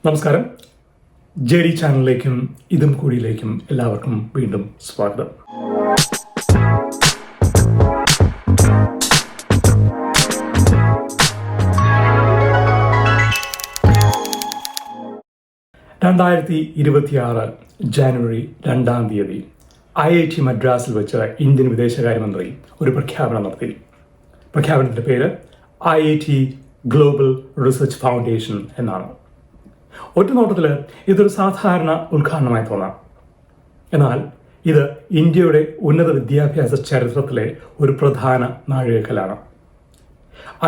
നമസ്കാരം. ജെഡി ചാനലിലേക്കും ഇതും കൂടിയിലേക്കും എല്ലാവർക്കും വീണ്ടും സ്വാഗതം. ജനുവരി 2 IIT മദ്രാസിൽ വെച്ച് ഇന്ത്യൻ വിദേശകാര്യമന്ത്രി ഒരു പ്രഖ്യാപനം നടത്തി. പ്രഖ്യാപനത്തിന്റെ പേര് IIT ഗ്ലോബൽ റിസർച്ച് ഫൗണ്ടേഷൻ എന്നാണ്. ഒറ്റ നോട്ടത്തിൽ ഇതൊരു സാധാരണ ഉദ്ഘാടനമായി തോന്നാം. എന്നാൽ ഇത് ഇന്ത്യയുടെ ഉന്നത വിദ്യാഭ്യാസ ചരിത്രത്തിലെ ഒരു പ്രധാന നാഴികക്കല്ലാണ്.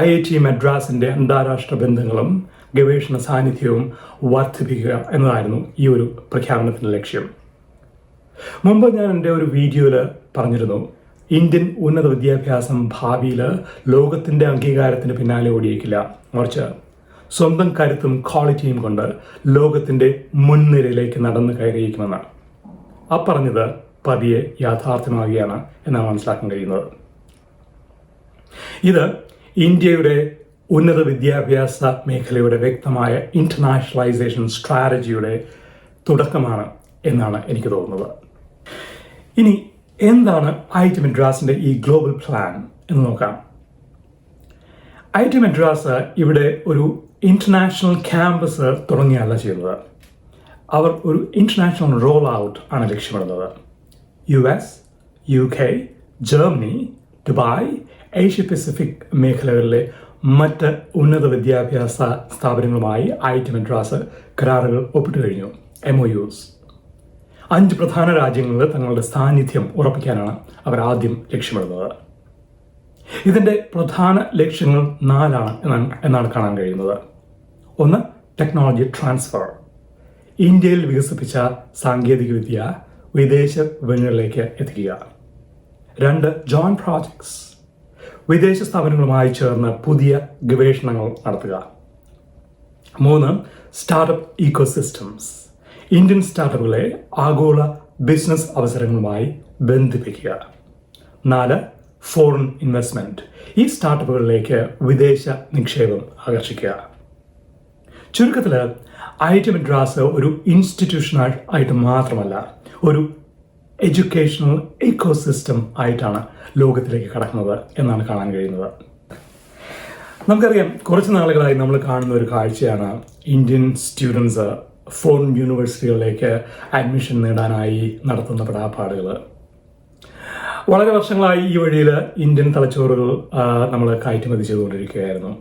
IIT മദ്രാസിന്റെ അന്താരാഷ്ട്ര ബന്ധങ്ങളും ഗവേഷണ സാന്നിധ്യവും വർദ്ധിപ്പിക്കുക എന്നതായിരുന്നു ഈ ഒരു പ്രഖ്യാപനത്തിന്റെ ലക്ഷ്യം. മുമ്പ് ഞാൻ എൻ്റെ ഒരു വീഡിയോയിൽ പറഞ്ഞിരുന്നു, ഇന്ത്യൻ ഉന്നത വിദ്യാഭ്യാസം ഭാവിയിൽ ലോകത്തിൻ്റെ അംഗീകാരത്തിന് പിന്നാലെ ഓടിയേക്കില്ല, മറിച്ച് സ്വന്തം കരുത്തും ക്വാളിറ്റിയും കൊണ്ട് ലോകത്തിൻ്റെ മുൻനിരയിലേക്ക് നടന്നു കയറിയിരിക്കുമെന്ന്. ആ പറഞ്ഞത് പതിയെ യാഥാർത്ഥ്യമാവുകയാണ് എന്നാണ് മനസ്സിലാക്കാൻ കഴിയുന്നത്. ഇത് ഇന്ത്യയുടെ ഉന്നത വിദ്യാഭ്യാസ മേഖലയുടെ വ്യക്തമായ ഇന്റർനാഷണലൈസേഷൻ സ്ട്രാറ്റജിയുടെ തുടക്കമാണ് എന്നാണ് എനിക്ക് തോന്നുന്നത്. ഇനി എന്താണ് IIT മദ്രാസിന്റെ ഈ ഗ്ലോബൽ പ്ലാൻ എന്ന് നോക്കാം. IIT മദ്രാസ് ഇവിടെ ഒരു ഇന്റർനാഷണൽ ക്യാമ്പസ് തുടങ്ങിയല്ല ചെയ്യുന്നത്. അവർ ഒരു ഇന്റർനാഷണൽ റോൾ ഔട്ട് ആണ് ലക്ഷ്യമിടുന്നത്. US, UK, Germany, Dubai, Asia Pacific മേഖലകളിലെ മറ്റ് ഉന്നത വിദ്യാഭ്യാസ സ്ഥാപനങ്ങളുമായി IIT മദ്രാസ് കരാറുകൾ ഒപ്പിട്ട് കഴിഞ്ഞു. MOUs 5 പ്രധാന രാജ്യങ്ങളിൽ തങ്ങളുടെ സാന്നിധ്യം ഉറപ്പിക്കാനാണ് അവർ ആദ്യം ലക്ഷ്യമിടുന്നത്. ഇതിൻ്റെ പ്രധാന ലക്ഷ്യങ്ങൾ 4 എന്നാണ് കാണാൻ കഴിയുന്നത്. 1. Technology transfer. ഇന്ത്യയിൽ വികസിപ്പിച്ച സാങ്കേതികവിദ്യ വിദേശ വിപണികളിലേക്ക് എത്തിക്കുക. 2. Joint projects. വിദേശ സ്ഥാപനങ്ങളുമായി ചേർന്ന് പുതിയ ഗവേഷണങ്ങൾ നടത്തുക. 3. Startup ecosystems. ഇന്ത്യൻ സ്റ്റാർട്ടപ്പുകളെ ആഗോള ബിസിനസ് അവസരങ്ങളുമായി ബന്ധിപ്പിക്കുക. 4. Foreign investment. ഈ സ്റ്റാർട്ടപ്പുകളിലേക്ക് വിദേശ നിക്ഷേപം ആകർഷിക്കുക. ചുരുക്കത്തിൽ IIT മദ്രാസ് ഒരു ഇൻസ്റ്റിറ്റ്യൂഷൻ ആയിട്ട് മാത്രമല്ല, ഒരു എഡ്യൂക്കേഷണൽ ഇക്കോസിസ്റ്റം ആയിട്ടാണ് ലോകത്തിലേക്ക് കടക്കുന്നത് എന്നാണ് കാണാൻ കഴിയുന്നത്. നമുക്കറിയാം, കുറച്ച് നാളുകളായി നമ്മൾ കാണുന്ന ഒരു കാഴ്ചയാണ് ഇന്ത്യൻ സ്റ്റുഡൻസ് ഫോറിൻ യൂണിവേഴ്സിറ്റികളിലേക്ക് അഡ്മിഷൻ നേടാനായി നടത്തുന്ന പെടാപ്പാടുകൾ. വളരെ വർഷങ്ങളായി ഈ വഴിയിൽ ഇന്ത്യൻ തലച്ചോറുകൾ നമ്മൾ കയറ്റുമതി ചെയ്തുകൊണ്ടിരിക്കുകയായിരുന്നു.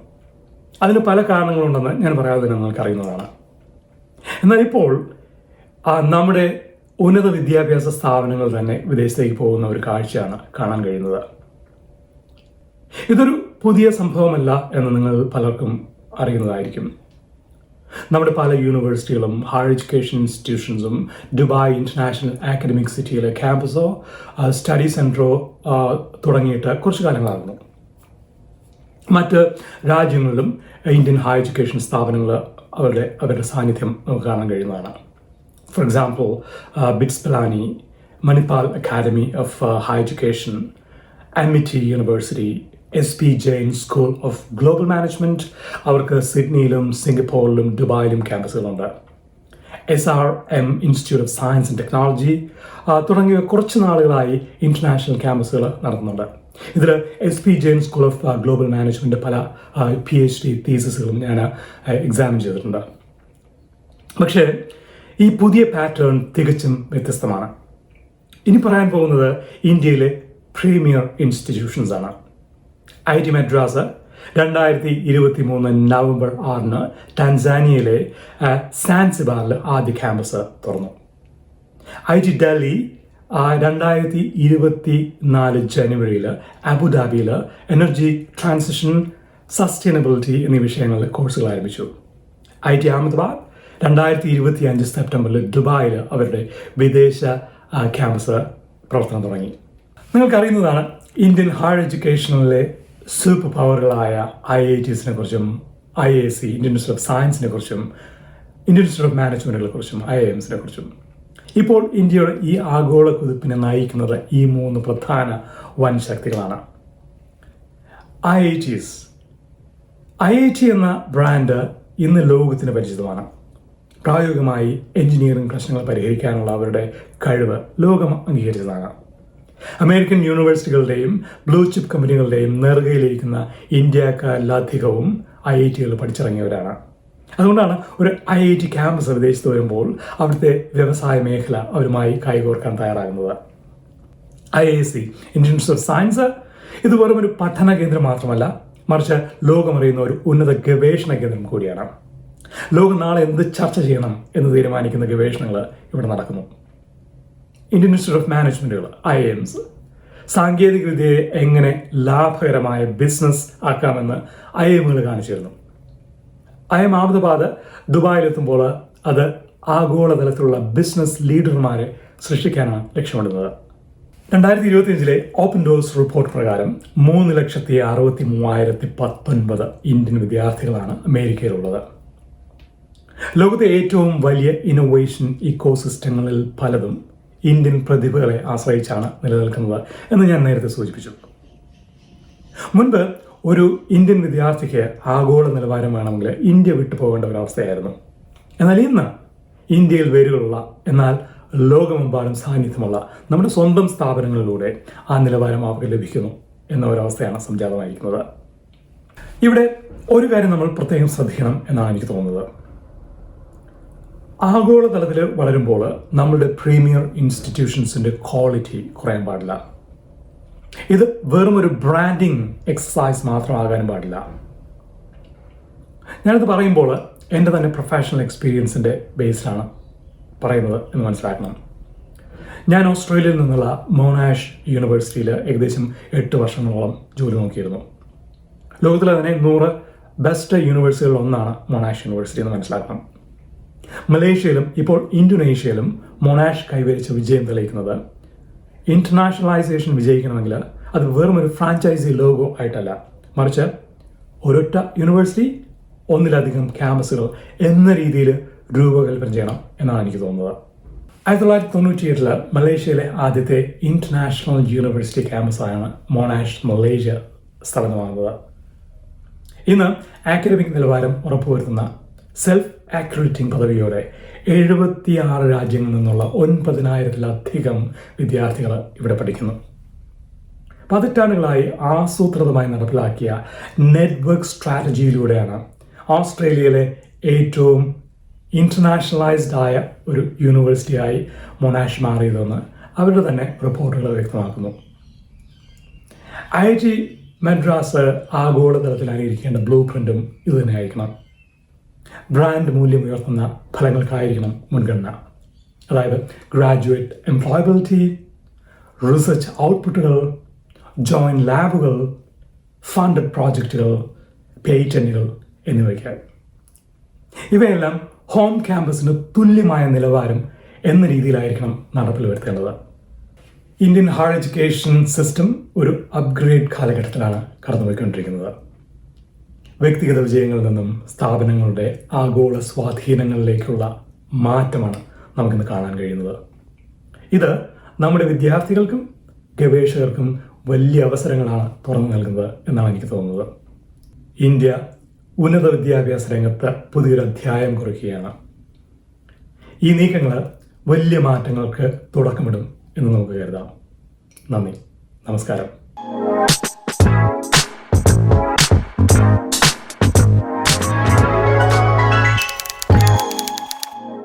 അതിന് പല കാരണങ്ങളുണ്ടെന്ന് ഞാൻ പറയാതെ നിങ്ങൾക്ക് അറിയുന്നതാണ്. എന്നാൽ ഇപ്പോൾ നമ്മുടെ ഉന്നത വിദ്യാഭ്യാസ സ്ഥാപനങ്ങൾ തന്നെ വിദേശത്തേക്ക് പോകുന്ന ഒരു കാഴ്ചയാണ് കാണാൻ കഴിയുന്നത്. ഇതൊരു പുതിയ സംഭവമല്ല എന്ന് നിങ്ങൾ പലർക്കും അറിയുന്നതായിരിക്കും. നമ്മുടെ പല യൂണിവേഴ്സിറ്റികളും ഹയർ എഡ്യൂക്കേഷൻ ഇൻസ്റ്റിറ്റ്യൂഷൻസും ദുബായ് ഇന്റർനാഷണൽ അക്കാഡമിക് സിറ്റിയിലെ ക്യാമ്പസോ സ്റ്റഡി സെൻറ്ററോ തുടങ്ങിയിട്ട് കുറച്ചു കാലങ്ങളാകുന്നു. മറ്റ് രാജ്യങ്ങളിലും ഇന്ത്യൻ ഹയർ എഡ്യൂക്കേഷൻ സ്ഥാപനങ്ങൾ അവരുടെ സാന്നിധ്യം നമുക്ക് കാണാൻ കഴിയുന്നതാണ്. For example, BITS Pilani, Manipal Academy of Higher Education, Amity University, SP Jain School of Global Management, അവർക്ക് സിഡ്നിയിലും സിംഗപ്പൂരിലും ദുബായിലും ക്യാമ്പസുകളുണ്ട്. SRM Institute of Science and Technology തുടങ്ങിയ കുറച്ച് നാളുകളായി ഇന്റർനാഷണൽ ക്യാമ്പസുകൾ നടത്തുന്നുണ്ട്. ഇതിൽ SP Jain School of Global Management പല PhD തീസിസുകളും ഞാൻ examine ചെയ്തിട്ടുണ്ട്. പക്ഷേ ഈ പുതിയ പാറ്റേൺ തികച്ചും വ്യത്യസ്തമാണ്. ഇനി പറയാൻ പോകുന്നത് ഇന്ത്യയിലെ പ്രീമിയർ ഇൻസ്റ്റിറ്റ്യൂഷൻസ് ആണ്. IIT മദ്രാസ് 2023 നവംബർ 6 ടാൻസാനിയയിലെ സാൻസിബാറിൽ ആദ്യ ക്യാമ്പസ് തുറന്നു. IIT ഡൽഹി 2024 ജനുവരിയിൽ അബുദാബിയിൽ എനർജി ട്രാൻസിഷൻ, സസ്റ്റൈനബിലിറ്റി എന്നീ വിഷയങ്ങളിൽ കോഴ്സുകൾ ആരംഭിച്ചു. IIT അഹമ്മദാബാദ് 2025 സെപ്റ്റംബറിൽ ദുബായിൽ അവരുടെ വിദേശ ക്യാമ്പസ് പ്രവർത്തനം തുടങ്ങി. നിങ്ങൾക്കറിയുന്നതാണ്, ഇന്ത്യൻ ഹയർ എഡ്യൂക്കേഷനിലെ സൂപ്പർ പവറുകളായ IITസിനെ കുറിച്ചും IISc ഇന്ത്യൻ ഇൻസ്റ്റിറ്റ്യൂട്ട് ഓഫ് സയൻസിനെ കുറിച്ചും ഇന്ത്യൻ ഇൻസ്റ്റിറ്റ്യൂട്ട് ഓഫ് മാനേജ്മെന്റുകളെ കുറിച്ചും IIMസിനെ കുറിച്ചും. ഇപ്പോൾ ഇന്ത്യയുടെ ഈ ആഗോള കുതിപ്പിനെ നയിക്കുന്നത് ഈ 3 പ്രധാന വൻ ശക്തികളാണ്. IIT എന്ന ബ്രാൻഡ് ഇന്ന് ലോകത്തിന് പരിചിതമാണ്. പ്രായോഗികമായി എഞ്ചിനീയറിംഗ് പ്രശ്നങ്ങൾ പരിഹരിക്കാനുള്ള അവരുടെ കഴിവ് ലോകം അംഗീകരിച്ചതാണ്. അമേരിക്കൻ യൂണിവേഴ്സിറ്റികളുടെയും ബ്ലൂ ചിപ്പ് കമ്പനികളുടെയും നെറുകയിലിരിക്കുന്ന ഇന്ത്യക്കാരിലധികവും IIT-കൾ പഠിച്ചിറങ്ങിയവരാണ്. അതുകൊണ്ടാണ് ഒരു IIT ക്യാമ്പസ് വിദേശത്ത് വരുമ്പോൾ അവിടുത്തെ വ്യവസായ മേഖല അവരുമായി കൈകോർക്കാൻ തയ്യാറാകുന്നത്. IISc, Indian institute of science, ഇത് വെറും ഒരു പഠന കേന്ദ്രം മാത്രമല്ല, മറിച്ച് ലോകമറിയുന്ന ഒരു ഉന്നത ഗവേഷണ കേന്ദ്രം കൂടിയാണ്. ലോകം നാളെ എന്ത് ചർച്ച ചെയ്യണം എന്ന് തീരുമാനിക്കുന്ന ഗവേഷണങ്ങൾ ഇവിടെ നടക്കുന്നു. ഇന്ത്യൻ ഇൻസ്റ്റിറ്റ്യൂട്ട് ഓഫ് മാനേജ്മെന്റുകൾ, IIMs, സാങ്കേതിക വിദ്യയെ എങ്ങനെ ലാഭകരമായ ബിസിനസ് ആക്കാമെന്ന് IIMകൾ കാണിച്ചു തരുന്നു. IIM അഹമ്മദാബാദ് ദുബായിലെത്തുമ്പോൾ അത് ആഗോളതലത്തിലുള്ള ബിസിനസ് ലീഡർമാരെ സൃഷ്ടിക്കാനാണ് ലക്ഷ്യമിടുന്നത്. 2025 ഓപ്പൺ ഡോഴ്സ് റിപ്പോർട്ട് പ്രകാരം 3,63,019 ഇന്ത്യൻ വിദ്യാർത്ഥികളാണ് അമേരിക്കയിലുള്ളത്. ലോകത്തെ ഏറ്റവും വലിയ ഇന്നൊവേഷൻ ഇക്കോസിസ്റ്റങ്ങളിൽ പലതും ഇന്ത്യൻ പ്രതിഭകളെ ആശ്രയിച്ചാണ് നിലനിൽക്കുന്നത് എന്ന് ഞാൻ നേരത്തെ സൂചിപ്പിച്ചു. മുൻപ് ഒരു ഇന്ത്യൻ വിദ്യാർത്ഥിക്ക് ആഗോള നിലവാരം വേണമെങ്കിൽ ഇന്ത്യ വിട്ടു പോകേണ്ട ഒരവസ്ഥയായിരുന്നു. എന്നാൽ ഇന്ന് ഇന്ത്യയിൽ വേരുകളുള്ള എന്നാൽ ലോകമെമ്പാടും സാന്നിധ്യമുള്ള നമ്മുടെ സ്വന്തം സ്ഥാപനങ്ങളിലൂടെ ആ നിലവാരം അവർക്ക് ലഭിക്കുന്നു എന്ന ഒരവസ്ഥയാണ് സംജാതമായിരിക്കുന്നത്. ഇവിടെ ഒരു കാര്യം നമ്മൾ പ്രത്യേകം ശ്രദ്ധിക്കണം എന്നാണ് എനിക്ക് തോന്നുന്നത്. ആഗോളതലത്തിൽ വളരുമ്പോൾ നമ്മളുടെ പ്രീമിയർ ഇൻസ്റ്റിറ്റ്യൂഷൻസിൻ്റെ ക്വാളിറ്റി കുറയാൻ പാടില്ല. ഇത് വെറും ഒരു ബ്രാൻഡിങ് എക്സസൈസ് മാത്രമാകാനും പാടില്ല. ഞാനിത് പറയുമ്പോൾ എൻ്റെ തന്നെ പ്രൊഫഷണൽ എക്സ്പീരിയൻസിൻ്റെ ബേസിലാണ് പറയുന്നത് എന്ന് മനസ്സിലാക്കണം. ഞാൻ ഓസ്ട്രേലിയയിൽ നിന്നുള്ള മൊണാഷ് യൂണിവേഴ്സിറ്റിയിൽ ഏകദേശം 8 വർഷങ്ങളോളം ജോലി നോക്കിയിരുന്നു. ലോകത്തിലെ തന്നെ 100 ബെസ്റ്റ് യൂണിവേഴ്സിറ്റികളിൽ ഒന്നാണ് മൊണാഷ് യൂണിവേഴ്സിറ്റി എന്ന് മനസ്സിലാക്കണം. മലേഷ്യയിലും ഇപ്പോൾ ഇന്തോനേഷ്യയിലും മൊണാഷ് കൈവരിച്ച വിജയം തെളിയിക്കുന്നത് ഇന്റർനാഷണലൈസേഷൻ വിജയിക്കണമെങ്കിൽ അത് വെറും ഒരു ഫ്രാഞ്ചൈസി ലോഗോ ആയിട്ടല്ല, മറിച്ച് ഒരൊറ്റ യൂണിവേഴ്സിറ്റി, ഒന്നിലധികം ക്യാമ്പസുകൾ എന്ന രീതിയിൽ രൂപകൽപ്പന ചെയ്യണം എന്നാണ് എനിക്ക് തോന്നുന്നത്. 1998 മലേഷ്യയിലെ ആദ്യത്തെ ഇന്റർനാഷണൽ യൂണിവേഴ്സിറ്റി ക്യാമ്പസായാണ് മൊണാഷ് മലേഷ്യ സ്ഥാപിതമാകുന്നത്. ഇന്ന് അക്കാഡമിക് നിലവാരം ഉറപ്പുവരുത്തുന്ന സെൽഫ് അക്രഡിറ്റിംഗ് പദവിയോടെ 76 രാജ്യങ്ങളിൽ നിന്നുള്ള 9,000-ലധികം വിദ്യാർത്ഥികൾ ഇവിടെ പഠിക്കുന്നു. പതിറ്റാണ്ടുകളായി ആസൂത്രിതമായി നടപ്പിലാക്കിയ നെറ്റ്വർക്ക് സ്ട്രാറ്റജിയിലൂടെയാണ് ഓസ്ട്രേലിയയിലെ ഏറ്റവും ഇന്റർനാഷണലൈസ്ഡ് ആയ ഒരു യൂണിവേഴ്സിറ്റിയായി മൊണാഷ് മാറിയതെന്ന് അവരുടെ തന്നെ റിപ്പോർട്ടുകൾ വ്യക്തമാക്കുന്നു. IIT മദ്രാസ് ആഗോളതലത്തിൽ അനുകരിക്കേണ്ട ബ്ലൂ പ്രിന്റും ഇത് തന്നെ ആയിരിക്കണം. ബ്രാൻഡ് മൂല്യം ഉയർത്തുന്ന ഫലങ്ങൾക്കായിരിക്കണം മുൻഗണന. അതായത് ഗ്രാജുവേറ്റ് എംപ്ലോയബിലിറ്റി, റിസർച്ച് ഔട്ട്പുട്ടുകൾ, ജോയിന്റ് ലാബുകൾ, ഫണ്ടഡ് പ്രോജക്റ്റുകൾ, പേറ്റന്റുകൾ എന്നിവയ്ക്ക്. ഇവയെല്ലാം ഹോം ക്യാമ്പസിന് തുല്യമായ നിലവാരം എന്ന രീതിയിലായിരിക്കണം നടപ്പിൽ വരുത്തേണ്ടത്. ഇന്ത്യൻ ഹയർ എഡ്യൂക്കേഷൻ സിസ്റ്റം ഒരു അപ്ഗ്രേഡ് കാലഘട്ടത്തിലാണ് കടന്നുപോയിക്കൊണ്ടിരിക്കുന്നത്. വ്യക്തിഗത വിജയങ്ങളിൽ നിന്നും സ്ഥാപനങ്ങളുടെ ആഗോള സ്വാധീനങ്ങളിലേക്കുള്ള മാറ്റമാണ് നമുക്കിന്ന് കാണാൻ കഴിയുന്നത്. ഇത് നമ്മുടെ വിദ്യാർത്ഥികൾക്കും ഗവേഷകർക്കും വലിയ അവസരങ്ങളാണ് തുറന്നു നൽകുന്നത് എന്നാണ് എനിക്ക് തോന്നുന്നത്. ഇന്ത്യ ഉന്നത വിദ്യാഭ്യാസ രംഗത്ത് പുതിയൊരു അധ്യായം കുറിക്കുകയാണ്. ഈ നീക്കങ്ങൾ വലിയ മാറ്റങ്ങൾക്ക് തുടക്കമിടും എന്ന് നമുക്ക് കരുതാം. നന്ദി, നമസ്കാരം.